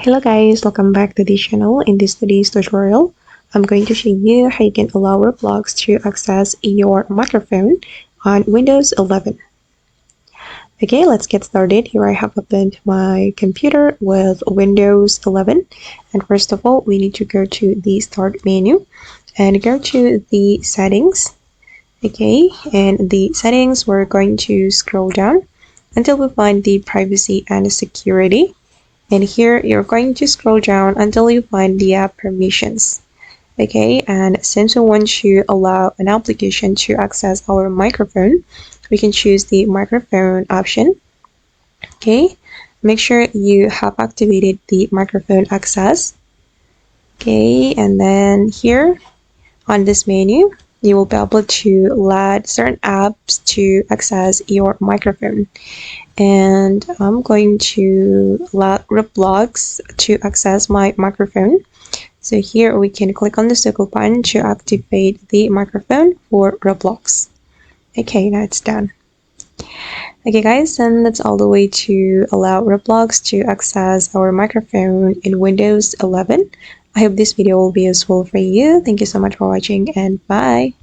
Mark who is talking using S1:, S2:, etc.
S1: Hello guys, welcome back to the channel. In today's tutorial, I'm going to show you how you can allow Roblox to access your microphone on Windows 11. Okay, let's get started. Here I have opened my computer with Windows 11. And first of all, we need to go to the Start menu and go to the Settings. Okay, and the settings, we're going to scroll down until we find the Privacy and Security. And here you're going to scroll down until you find the app permissions. Okay, and since we want to allow an application to access our microphone, we can choose the microphone option. Okay, make sure you have activated the microphone access. Okay, and then here on this menu, you will be able to let certain apps to access your microphone. And I'm going to let Roblox to access my microphone. So here we can click on the circle button to activate the microphone for Roblox. Okay, now it's done. Okay guys, and that's all the way to allow Roblox to access our microphone in Windows 11. I hope this video will be useful for you. Thank you so much for watching and bye.